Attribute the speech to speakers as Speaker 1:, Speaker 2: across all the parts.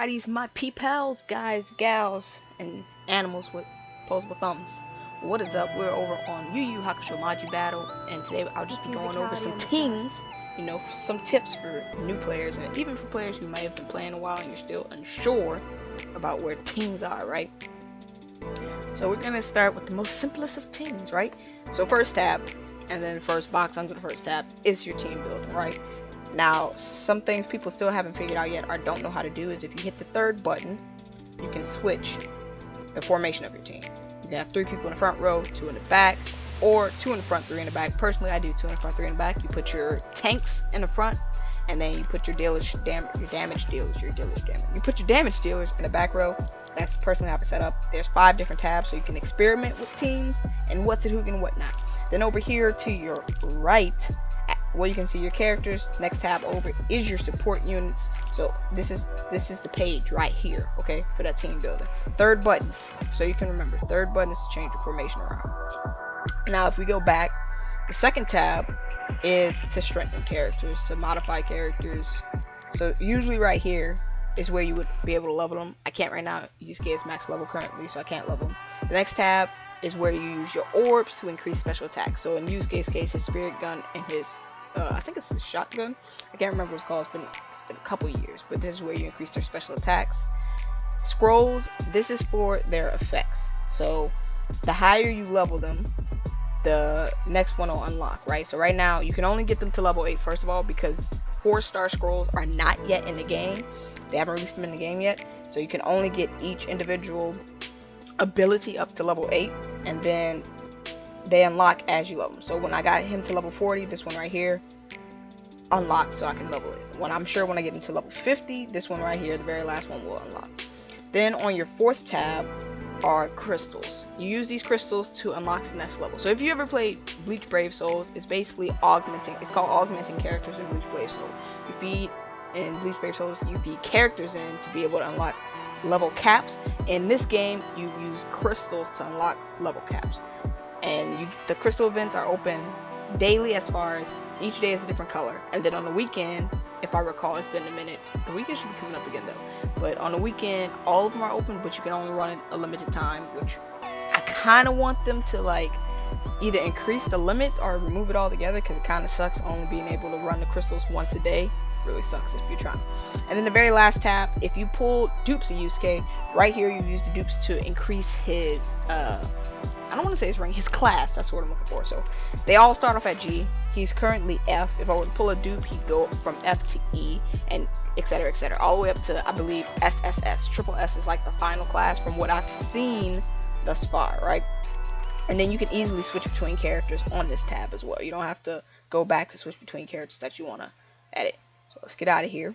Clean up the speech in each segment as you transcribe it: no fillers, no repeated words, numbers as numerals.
Speaker 1: righties, my peepals, guys, gals, and animals with opposable thumbs. What is up? We're over on YuYu Hakusho Maji Battle, and today I'll just be going over some teams, you know, some tips for new players, and even for players who might have been playing a while and you're still unsure about where teams are, right? So we're gonna start with the most simplest of teams, right? So first tab, and then first box under the first tab is your team building, right? Now, some things people still haven't figured out yet or don't know how to do is if you hit the third button, you can switch the formation of your team. You can have 3 people in the front row, 2 in the back, or 2 in the front, 3 in the back. Personally, I do 2 in the front, 3 in the back. You put your tanks in the front, and then you put your damage dealers. You put your damage dealers in the back row. That's personally how it's set up. There's 5 different tabs, so you can experiment with teams and what's it, who can, whatnot. Then over here to your right, where you can see your characters, next tab over is your support units. So this is the page right here, okay, for that team builder. Third button, so you can remember, third button is to change your formation around. Now if we go back, the second tab is to strengthen characters, to modify characters. So usually right here is where you would be able to level them. I can't right now. Yusuke is max level currently, so I can't level them. The next tab is where you use your orbs to increase special attacks. So in Yusuke's case, his spirit gun and his I think it's a shotgun. I can't remember what it's called. It's been a couple years, but this is where you increase their special attacks. Scrolls, this is for their effects. So the higher you level them, the next one will unlock, right? So right now you can only get them to level 8 first of all, because 4-star scrolls are not yet in the game. They haven't released them in the game yet, so you can only get each individual ability up to level 8, and then they unlock as you level them. So when I got him to level 40, this one right here unlocked, so I can level it. When I get him to level 50, this one right here, the very last one, will unlock. Then on your 4th tab are crystals. You use these crystals to unlock the next level. So if you ever played Bleach Brave Souls, it's basically augmenting. It's called augmenting characters in Bleach Brave Souls. In Bleach Brave Souls, you feed characters in to be able to unlock level caps. In this game, you use crystals to unlock level caps. And the crystal events are open daily, as far as each day is a different color. And then on the weekend, if I recall, it's been a minute. The weekend should be coming up again though. But on the weekend, all of them are open, but you can only run it a limited time, which I kind of want them to like either increase the limits or remove it altogether, because it kind of sucks only being able to run the crystals once a day. Really sucks if you're trying. And then the very last tab, if you pull dupes of Yusuke, right here you use the dupes to increase his I don't want to say his rank, his class, that's what I'm looking for. So they all start off at G. He's currently F. If I were to pull a dupe, he'd go from F to E, and etc, etc, all the way up to, I believe, SSS. Triple S is like the final class from what I've seen thus far, right? And then you can easily switch between characters on this tab as well. You don't have to go back to switch between characters that you want to edit. So let's get out of here.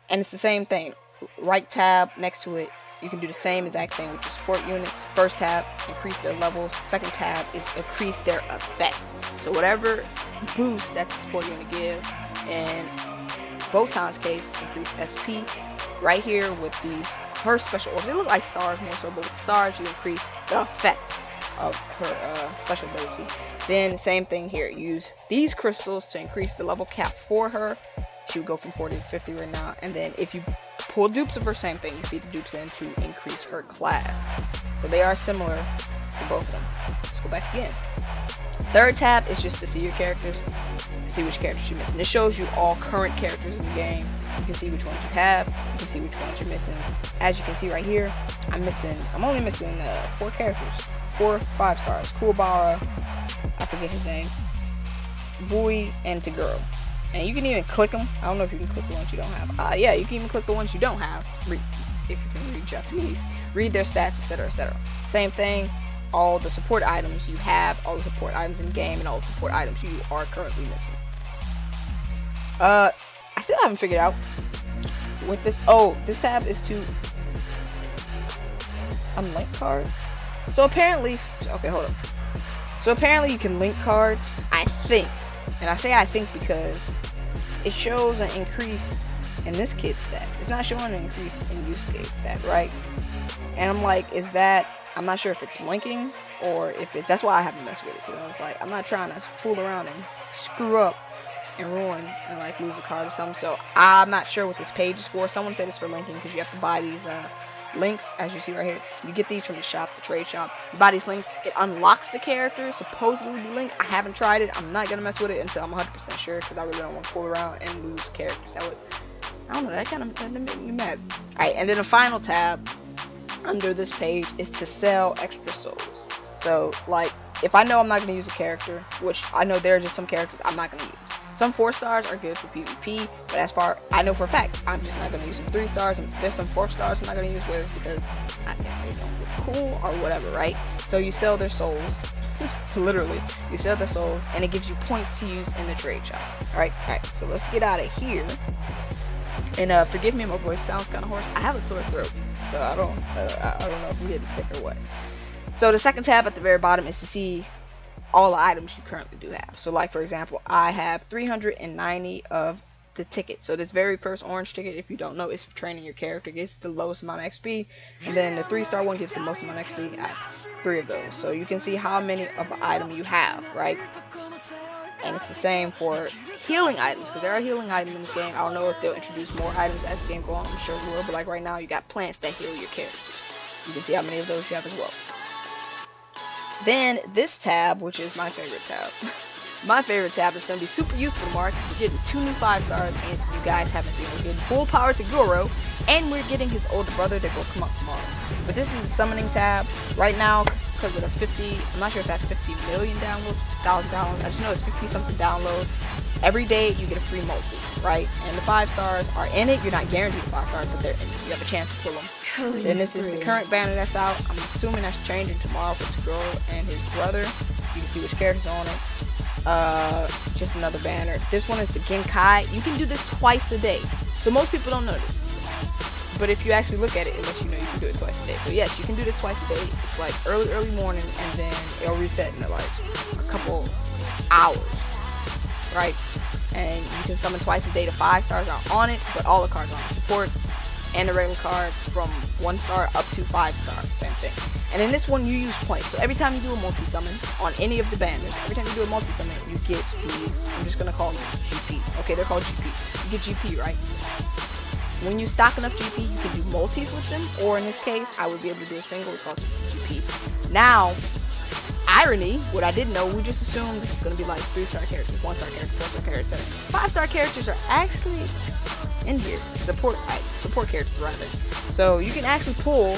Speaker 1: And it's the same thing. Right tab next to it, you can do the same exact thing with your support units. First tab, increase their levels. Second tab is increase their effect. So whatever boost that the support unit give, in Botan's case, increase SP. Right here with these, her special orbs, they look like stars more so, but with stars you increase the effect of her special ability. Then same thing here, use these crystals to increase the level cap for her. She would go from 40 to 50 right now. And then if you pull dupes of her, same thing, you feed the dupes in to increase her class. So they are similar to both of them. Let's go back again. Third tab is just to see your characters, see which characters you're missing. This shows you all current characters in the game. You can see which ones you have, you can see which ones you're missing. As you can see right here, I'm only missing 4 characters, 4 5-stars. Kuwabara, I forget his name, Bui, and Taguro. And you can even click them. I don't know if you can click the ones you don't have. Yeah, you can even click the ones you don't have. If you can read Japanese, read their stats, etc, etc. Same thing. All the support items you have, all the support items in game, and all the support items you are currently missing. I still haven't figured out with this. Oh, this tab is to unlink cards. So apparently, okay, hold on. So apparently you can link cards, I think. And I say I think because it shows an increase in this kid's stat. It's not showing an increase in Yusuke's stat, right? And I'm like, is that, I'm not sure if it's linking or if it's, that's why I haven't messed with it. Because I was like, I'm not trying to fool around and screw up and ruin and like lose a card or something. So I'm not sure what this page is for. Someone said it's for linking because you have to buy these links, as you see right here. You get these from the shop, the trade shop. You buy these links, it unlocks the character, supposedly be linked. I haven't tried it. I'm not gonna mess with it until I'm 100% sure because I really don't want to fool around and lose characters. That would, I don't know, that made me mad. Alright, and then the final tab under this page is to sell extra souls. So like, if I know I'm not going to use a character, which I know there are just some characters I'm not going to use. Some 4 stars are good for PvP, but as far I know for a fact, I'm just not going to use some 3 stars, and there's some 4 stars I'm not going to use with because I think they don't look cool or whatever, right? So you sell their souls, literally, you sell their souls, and it gives you points to use in the trade shop. Alright, so let's get out of here. And forgive me, my voice sounds kind of hoarse. I have a sore throat, so I don't know if I'm getting sick or what. So the second tab at the very bottom is to see all the items you currently do have. So like for example, I have 390 of the ticket. So this very first orange ticket, if you don't know, is for training your character, gets the lowest amount of XP, and then the 3-star one gives the most amount of XP. I have 3 of those. So you can see how many of the item you have, right? And it's the same for healing items, because there are healing items in this game. I don't know if they'll introduce more items as the game goes on. I'm sure they will, but like right now you got plants that heal your characters. You can see how many of those you have as well. Then this tab, which is my favorite tab, my favorite tab is going to be super useful tomorrow because we're getting 2 new 5 stars, and you guys haven't seen, we're getting full power to Goro, and we're getting his older brother that will come up tomorrow. But this is the summoning tab right now because of the 50, I'm not sure if that's 50 million downloads, 50,000 downloads, I just know it's 50 something downloads. Every day you get a free multi, right? And the 5 stars are in it. You're not guaranteed the 5 stars, but they're in it. You have a chance to pull them. Then this is the current banner that's out. I'm assuming that's changing tomorrow for Tagoro and his brother. You can see which characters are on it. Just another banner. This one is the Genkai. You can do this twice a day. So most people don't notice. But if you actually look at it, it lets you know you can do it twice a day. So yes, you can do this twice a day. It's like early morning, and then it'll reset in like a couple hours, right? And you can summon twice a day. The 5 stars are on it, but all the cards are on it. Supports and the regular cards from 1 star up to 5 stars, same thing. And in this one you use points. So every time you do a multi-summon on any of the banners, every time you do a multi-summon, you get these, I'm just gonna call them GP. Okay, they're called GP. You get GP, right? When you stock enough GP, you can do multis with them, or in this case, I would be able to do a single with cost GP. Now, irony, what I didn't know, we just assumed this is gonna be like 3-star characters, 1-star characters, 4-star characters, 5-star characters are actually in here. Support characters rather. So you can actually pull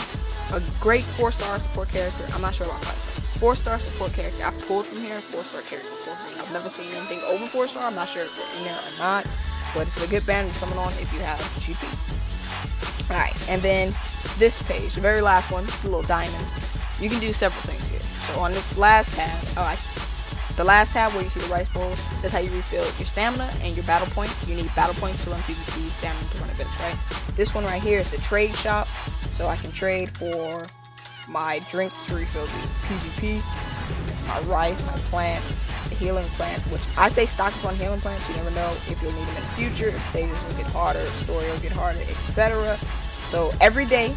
Speaker 1: a great 4-star support character. I'm not sure about 5-star. 4-star support character. I pulled from here. 4-star character. I've never seen anything over 4-star. I'm not sure if they're in there or not, but it's a good banner to summon on if you have GP. Alright, and then this page, the very last one, the little diamond. You can do several things here. So on this last tab, the last tab where you see the rice bowls, that's how you refill your stamina and your battle points. You need battle points to run PvP, stamina to run events, right? This one right here is the trade shop, so I can trade for my drinks to refill the PvP, my rice, my plants, the healing plants, which I say stock up on healing plants. You never know if you'll need them in the future, if stages will get harder, if story will get harder, etc. So every day,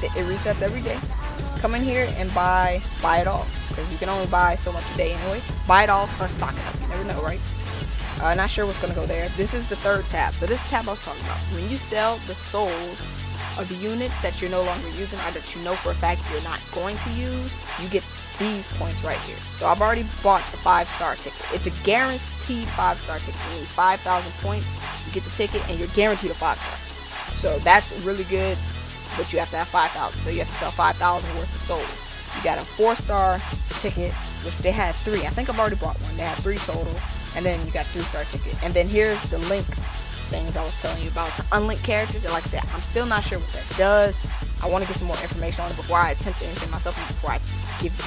Speaker 1: it resets every day. Come in here and buy it all, because you can only buy so much a day anyway. Buy it all, start stocking up. You never know, right? Not sure what's gonna go there. This is the 3rd tab. So this tab I was talking about. When you sell the souls of the units that you're no longer using, or that you know for a fact you're not going to use, you get these points right here. So I've already bought the 5-star ticket. It's a guaranteed 5-star ticket. You need 5,000 points, you get the ticket, and you're guaranteed a 5-star. So that's really good. But you have to have 5,000, so you have to sell 5,000 worth of souls. You got a 4-star ticket, which they had 3. I think I've already bought one. They had 3 total, and then you got 3-star ticket. And then here's the link things I was telling you about to unlink characters. And like I said, I'm still not sure what that does. I want to get some more information on it before I attempt anything myself, and before I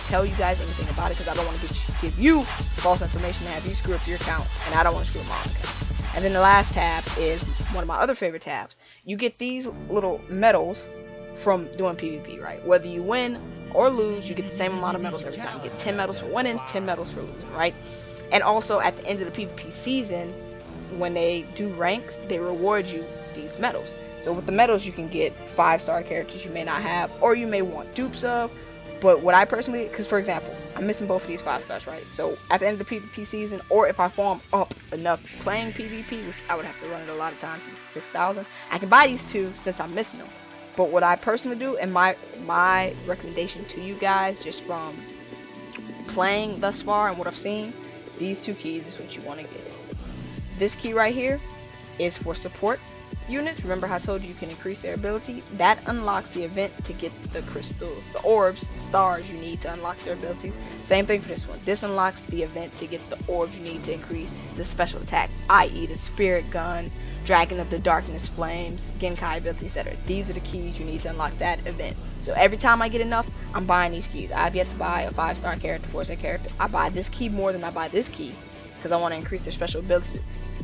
Speaker 1: tell you guys anything about it, because I don't want to give you false information and have you screw up your account, and I don't want to screw up my own account. And then the last tab is one of my other favorite tabs. You get these little medals from doing PvP, right? Whether you win or lose, you get the same amount of medals every time. You get 10 medals for winning, 10 medals for losing, right? And also at the end of the PvP season, when they do ranks, they reward you these medals. So with the medals, you can get 5-star characters you may not have, or you may want dupes of, But what I personally, because for example, I'm missing both of these 5 stars, right? So at the end of the PvP season, or if I farm up enough playing PvP, which I would have to run it a lot of times, 6,000, I can buy these 2 since I'm missing them. But what I personally do, and my recommendation to you guys, just from playing thus far and what I've seen, these 2 keys is what you want to get. This key right here is for support units. Remember how I told you can increase their ability? That unlocks the event to get the crystals, the orbs, the stars you need to unlock their abilities. Same thing for this one. This unlocks the event to get the orbs you need to increase the special attack, i.e. the spirit gun, dragon of the darkness flames, genkai ability, etc. These are the keys you need to unlock that event. So every time I get enough, I'm buying these keys. I've yet to buy a 5-star character, 4-star character. I buy this key more than I buy this key because I want to increase their special abilities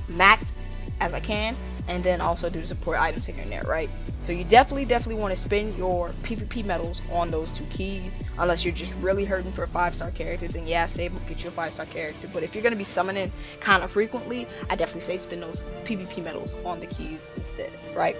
Speaker 1: max as I can, and then also do the support items here and there, right? So you definitely want to spend your PvP medals on those 2 keys, unless you're just really hurting for a 5-star character. Then yeah, save them, get you a 5-star character. But if you're gonna be summoning kind of frequently, I definitely say spend those PvP medals on the keys instead, right?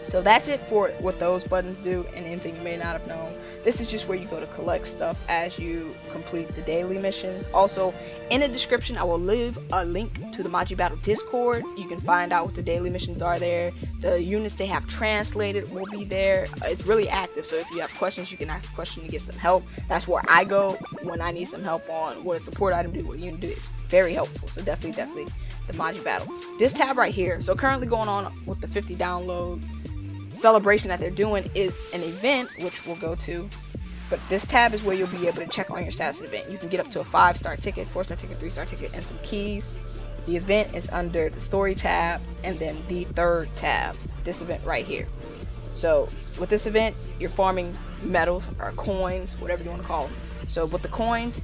Speaker 1: So that's it for what those buttons do, and anything you may not have known. This is just where you go to collect stuff as you complete the daily missions. Also, in the description, I will leave a link to the MAJIBATTLE Discord. You can find out what the daily missions are there. The units they have translated will be there. It's really active, so if you have questions, you can ask a question to get some help. That's where I go when I need some help on what a support item do, what a unit do. It's very helpful, so definitely the MAJIBATTLE. This tab right here, so currently going on with the 50 download celebration that they're doing, is an event which we'll go to, but this tab is where you'll be able to check on your status event. You can get up to a 5-star ticket, 4-star ticket, 3-star ticket, and some keys. The event is under the story tab and then the 3rd tab, this event right here. So with this event, you're farming medals or coins, whatever you want to call them. So with the coins,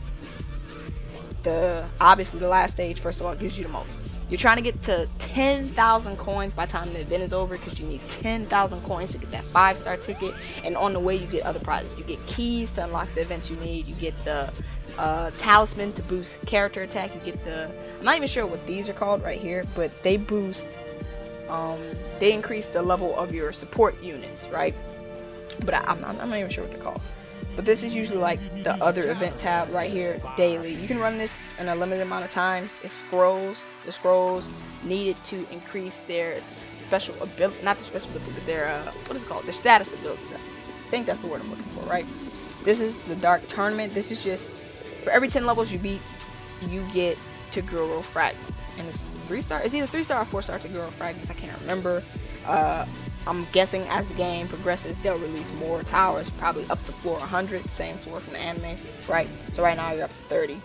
Speaker 1: obviously the last stage first of all gives you the most. You're trying to get to 10,000 coins by the time the event is over, because you need 10,000 coins to get that 5-star ticket, and on the way you get other prizes. You get keys to unlock the events you need, you get the talisman to boost character attack, you get the, I'm not even sure what these are called right here, but they boost, they increase the level of your support units, right? But I'm not even sure what they're called. But this is usually like the other event tab right here, daily. You can run this in a limited amount of times. It's scrolls. The scrolls needed to increase their special ability, not the special ability, but their, what is it called? Their status ability. I think that's the word I'm looking for, right? This is the dark tournament. This is just, for every 10 levels you beat, you get Taguro fragments. And it's 3-star, it's either 3-star or 4-star Taguro fragments, I can't remember. I'm guessing as the game progresses, they'll release more towers, probably up to floor 100, same floor from the anime, right? So right now you're up to 30.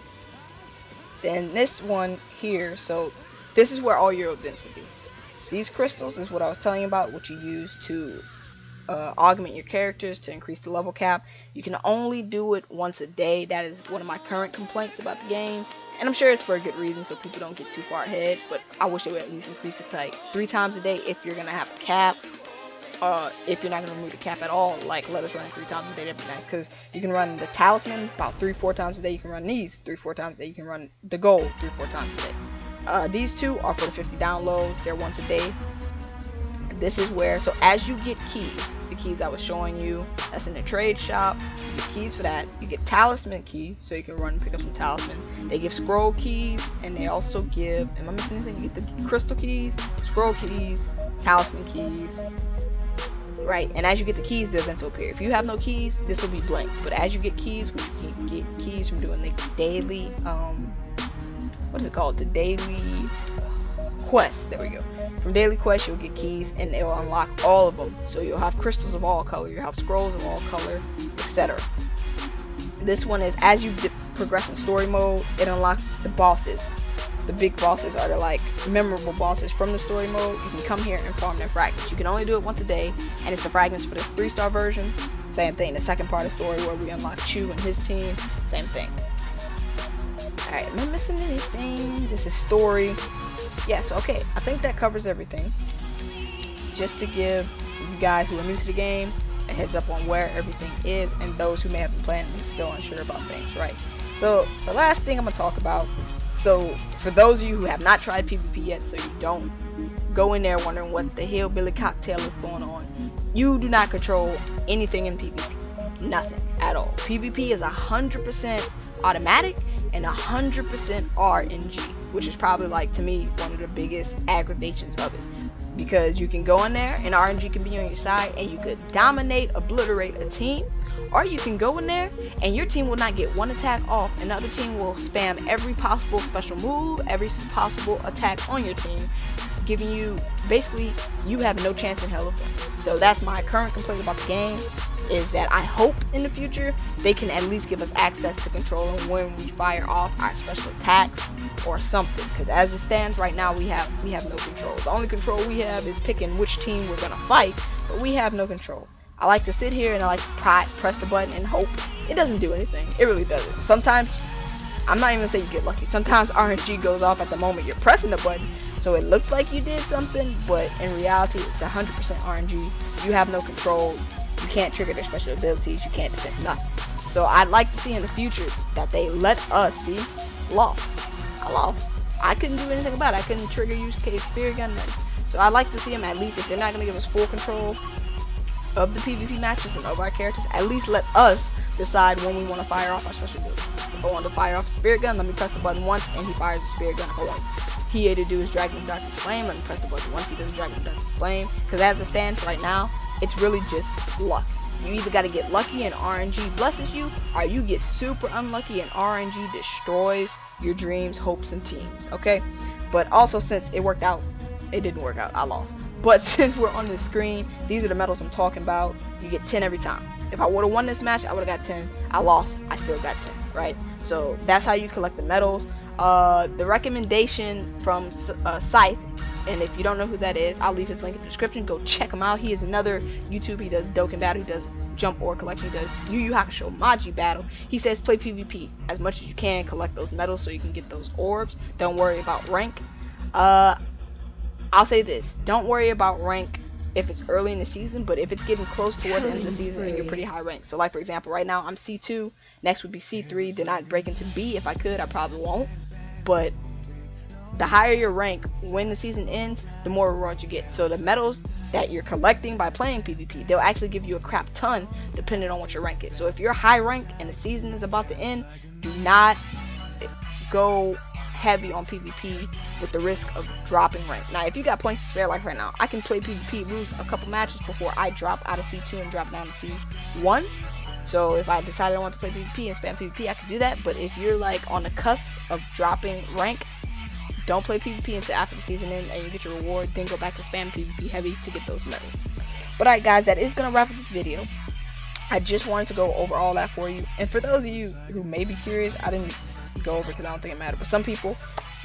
Speaker 1: Then this one here, so this is where all your events will be. These crystals is what I was telling you about, what you use to augment your characters to increase the level cap. You can only do it once a day. That is one of my current complaints about the game, and I'm sure it's for a good reason, so people don't get too far ahead, but I wish they would at least increase it to like 3 times a day if you're gonna have a cap. If you're not going to remove the cap at all, like let us run 3 times a day every night, because you can run the talisman about 3-4 times a day, you can run these 3-4 times a day, you can run the gold 3-4 times a day. These 2 are for the 50 downloads, they're once a day. This is where, so as you get keys, the keys I was showing you, that's in the trade shop, you get keys for that. You get talisman key, so you can run and pick up some talisman. They give scroll keys, and they also give, am I missing anything? You get the crystal keys, scroll keys, talisman keys, right? And as you get the keys, the events will appear. If you have no keys, this will be blank. But as you get keys, which you can get keys from doing the daily, what is it called? The daily quest. There we go. From daily quest, you'll get keys, and it will unlock all of them. So you'll have crystals of all color, you'll have scrolls of all color, etc. This one is, as you progress in story mode, it unlocks the bosses. The big bosses are the like memorable bosses from the story mode. You can come here and farm their fragments. You can only do it once a day, and it's the fragments for the 3-star version. Same thing. The second part of the story where we unlock Chu and his team. Same thing. Alright, am I missing anything? This is story. Yes, okay. I think that covers everything. Just to give you guys who are new to the game a heads up on where everything is, and those who may have been playing and still unsure about things, right? So the last thing I'm going to talk about, so for those of you who have not tried PvP yet, so you don't go in there wondering what the hillbilly cocktail is going on, you do not control anything in PvP. nothing at all. PvP is 100% automatic and 100% RNG, which is probably, like, to me, one of the biggest aggravations of it. Because you can go in there and RNG can be on your side and you could dominate, obliterate a team, or you can go in there and your team will not get one attack off and the other team will spam every possible special move, every possible attack on your team, giving you, basically, you have no chance in hell of winning. So that's my current complaint about the game, is that I hope in the future they can at least give us access to controlling when we fire off our special attacks or something, because as it stands right now we have no control. The only control we have is picking which team we're gonna fight, but we have no control. I like to sit here and I like to press the button and hope. It doesn't do anything. It really doesn't. Sometimes, I'm not even gonna say you get lucky, sometimes RNG goes off at the moment you're pressing the button, so it looks like you did something, but in reality it's 100% RNG. You have no control. You can't trigger their special abilities. You can't defend nothing. So I'd like to see in the future that they let us see. I lost. I couldn't do anything about it. I couldn't trigger Yusuke's spirit gun. So I'd like to see them, at least if they're not gonna give us full control of the PvP matches and of our characters, at least let us decide when we want to fire off our special abilities. If I want to fire off a spirit gun, let me press the button once and he fires the spirit gun. If I want PA to do his Dragon of Darkness Flame, let me press the button once he does Dragon of Darkness Flame. Because as it stands right now, it's really just luck. You either got to get lucky and RNG blesses you, or you get super unlucky and RNG destroys your dreams, hopes, and teams. Okay? But also, since it worked out, it didn't work out. I lost. But since we're on the screen, these are the medals I'm talking about. You get 10 every time. If I would have won this match, I would have got 10. I lost. I still got 10. Right? So that's how you collect the medals. The recommendation from Scythe, and if you don't know who that is, I'll leave his link in the description. Go check him out. He is another YouTuber. He does Dokkan Battle. He does Jump Ore Collection. He does YuYu Hakusho Maji Battle. He says play PvP as much as you can. Collect those medals so you can get those orbs. Don't worry about rank. I'll say this. Don't worry about rank if it's early in the season, but if it's getting close toward the end of the season and you're pretty high ranked. So like, for example, right now I'm C2. Next would be C3. Then I'd break into B if I could. I probably won't. But the higher your rank when the season ends, the more rewards you get. So the medals that you're collecting by playing PvP, they'll actually give you a crap ton depending on what your rank is. So if you're high rank and the season is about to end, do not go heavy on PvP with the risk of dropping rank. Now if you got points to spare, like right now, I can play PvP, lose a couple matches before I drop out of C2 and drop down to C1. So if I decided I want to play PvP and spam PvP, I could do that. But if you're like on the cusp of dropping rank, don't play PvP until after the season ends and you get your reward. Then go back to spam PvP heavy to get those medals. But alright guys, that is going to wrap up this video. I just wanted to go over all that for you. And for those of you who may be curious, I didn't go over because I don't think it mattered. But some people,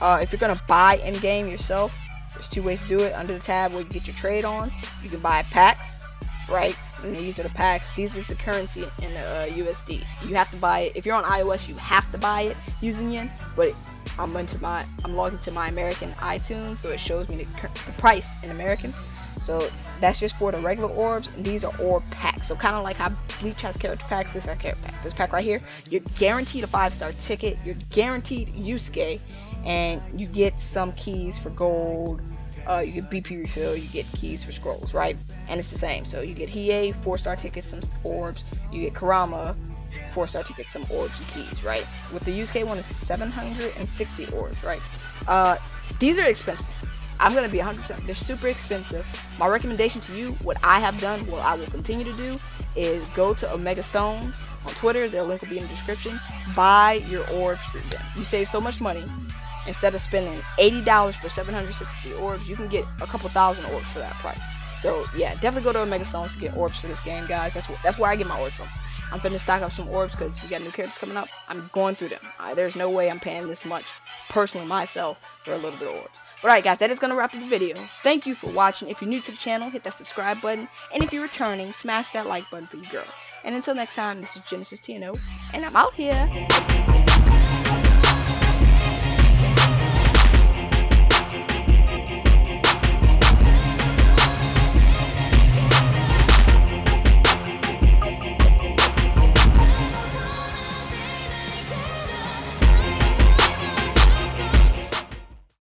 Speaker 1: if you're going to buy in-game yourself, there's two ways to do it. Under the tab where you get your trade on, you can buy packs, right? And these are the packs. These is the currency in the USD. You have to buy it. If you're on iOS, you have to buy it using yen. But I'm logged into my American iTunes, so it shows me the price in American. So that's just for the regular orbs, and these are orb packs. So kind of like how Bleach has character packs, this is a character pack. This pack right here, you're guaranteed a 5-star ticket, you're guaranteed Yusuke, and you get some keys for gold. You get BP refill, you get keys for scrolls, right? And it's the same. So you get Hiei, 4-star tickets, some orbs. You get Kurama, 4-star tickets, some orbs and keys, right? With the Yusuke one, is 760 orbs, right? These are expensive. I'm gonna be 100%. They're super expensive. My recommendation to you, what I have done, what I will continue to do, is go to Omega Stones on Twitter. Their link will be in the description. Buy your orbs through them. You save so much money. Instead of spending $80 for 760 orbs, you can get a couple thousand orbs for that price. So yeah, definitely go to Omega Stones to get orbs for this game, guys. That's where I get my orbs from. I'm finna stock up some orbs because we got new characters coming up. I'm going through them. There's no way I'm paying this much personally myself for a little bit of orbs. Alright guys, that is going to wrap up the video. Thank you for watching. If you're new to the channel, hit that subscribe button. And if you're returning, smash that like button for your girl. And until next time, this is Genesis TNO, and I'm out here.